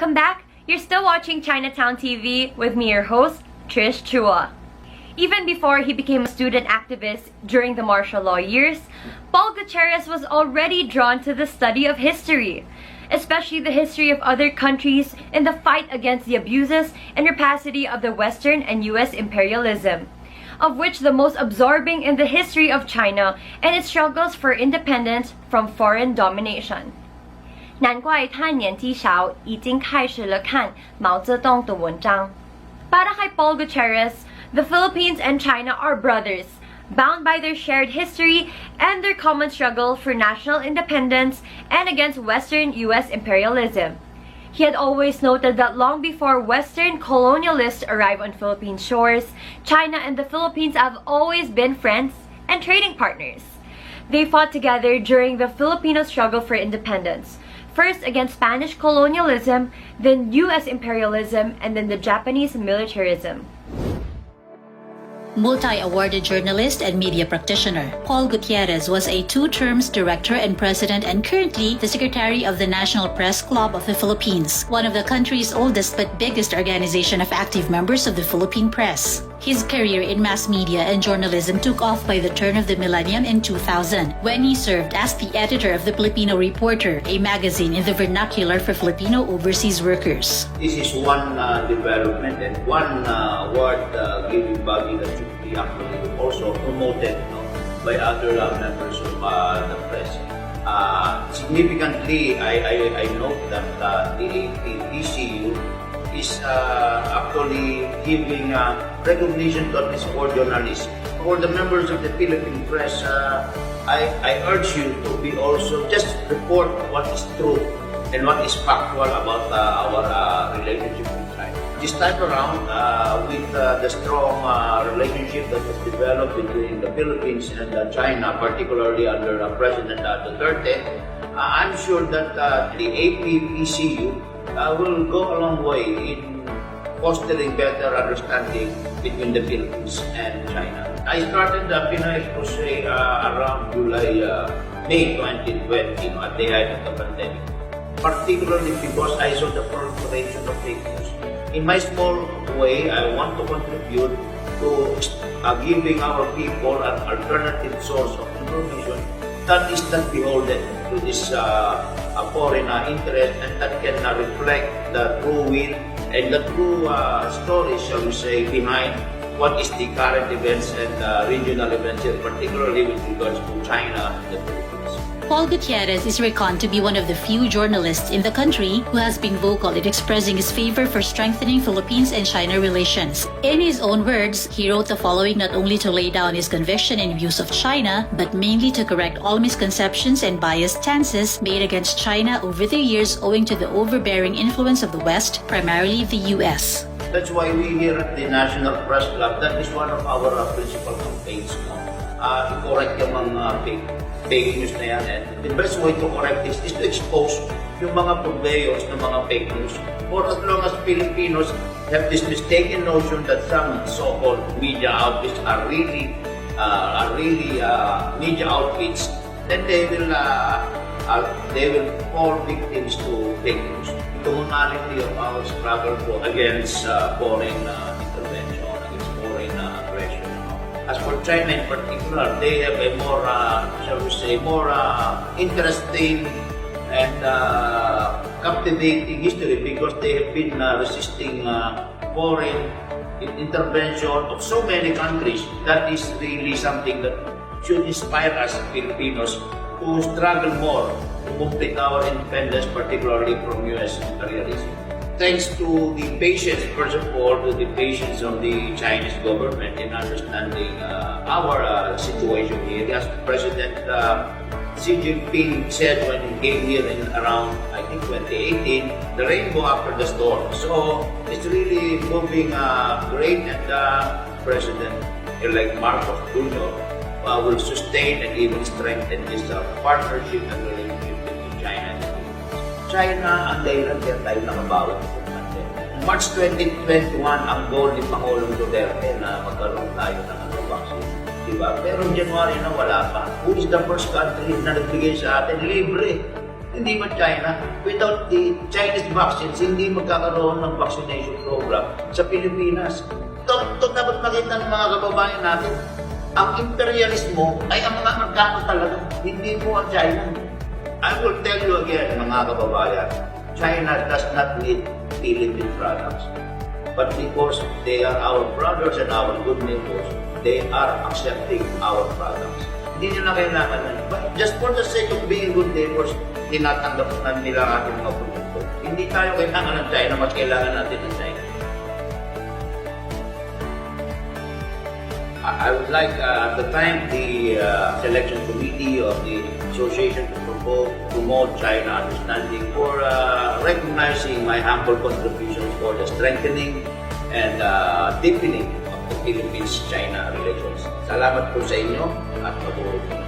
Welcome back! You're still watching Chinatown TV with me, your host, Trish Chua. Even before he became a student activist during the martial law years, Paul Gutierrez was already drawn to the study of history, especially the history of other countries in the fight against the abuses and rapacity of the Western and US imperialism, of which the most absorbing in the history of China and its struggles for independence from foreign domination. 难怪他年纪小已经开始了看毛泽东的文章。Para kay Paul Gutierrez, the Philippines and China are brothers, bound by their shared history and their common struggle for national independence and against Western US imperialism. He had always noted that long before Western colonialists arrived on Philippine shores, China and the Philippines have always been friends and trading partners. They fought together during the Filipino struggle for independence, first against Spanish colonialism, then US imperialism, and then the Japanese militarism. Multi-awarded journalist and media practitioner, Paul Gutierrez was a two-terms director and president and currently the secretary of the National Press Club of the Philippines, one of the country's oldest but biggest organization of active members of the Philippine press. His career in mass media and journalism took off by the turn of the millennium in 2000, when he served as the editor of the Filipino Reporter, a magazine in the vernacular for Filipino overseas workers. This is one development and one award-giving body that should be actually also promoted by other members of the press. Significantly, I note that the APPCU is actually giving recognition to at least 4 journalists. For the members of the Philippine press, I urge you to be also just report what is true and what is factual about our relationship with China. This time around, with the strong relationship that was developed between the Philippines and China, particularly under President Duterte, I'm sure that the APPCU will go a long way in fostering better understanding between the Philippines and China. I started the Pinoy Expose around May 2020, at the height of the pandemic, particularly because I saw the proliferation of fake news. In my small way, I want to contribute to giving our people an alternative source of information that is not beholden to this foreign interest and that can reflect the true will and the true story, shall we say, behind what is the current events and regional events here, particularly with regards to China and the Philippines. Paul Gutierrez is reckoned to be one of the few journalists in the country who has been vocal in expressing his favor for strengthening Philippines and China relations. In his own words, he wrote the following not only to lay down his conviction and views of China, but mainly to correct all misconceptions and biased stances made against China over the years owing to the overbearing influence of the West, primarily the US. That's why we here at the National Press Club, that is one of our principal campaigns. I-correct yung mga fake news na yan. And the best way to correct this is to expose yung mga purveyors ng mga fake news. For as long as Filipinos have this mistaken notion that some so-called media outlets are really media outfits, then they will fall victims to fake news. The commonality of our struggle against foreign intervention, against foreign aggression. As for China in particular, they have a more, shall we say, more interesting and captivating history because they have been resisting foreign intervention of so many countries. That is really something that should inspire us Filipinos to struggle more to complete our independence, particularly from US imperialism. Thanks to the patience, first of all, to the patience of the Chinese government in understanding our situation here. As President Xi Jinping said when he came here in around, I think, 2018, the rainbow after the storm. So it's really moving great, and President-elect Marcos Jr. Will sustain and even strengthen this partnership and relationship between China and the Philippines. China, ang dahilan kaya tayo nakabawat sa pandemic. March 2021, ang goal ni Pangulong Duterte na magkaroon tayo ng vaccine. Diba? Pero January na wala pa. Who is the first country na nagbigay sa atin? Libre. Hindi ba China? Without the Chinese vaccines, hindi magkakaroon ng vaccination program sa Pilipinas. Ito dapat makita ng mga kababayan natin. Ang imperialismo ay ang mga merkado talaga, hindi po ang China. I will tell you again, mga kababayan, China does not need Philippine products. But because they are our brothers and our good neighbors, they are accepting our products. Hindi nila kailangan na. But just for the sake of being good neighbors, tinatanggap na nila ang ating mga produkto. Hindi tayo kailangan ng China, mas kailangan natin ng China. I would like to thank the selection committee of the Association to Promote China Understanding for recognizing my humble contributions for the strengthening and deepening of the Philippines-China relations. Salamat po sa inyo at mabuhay.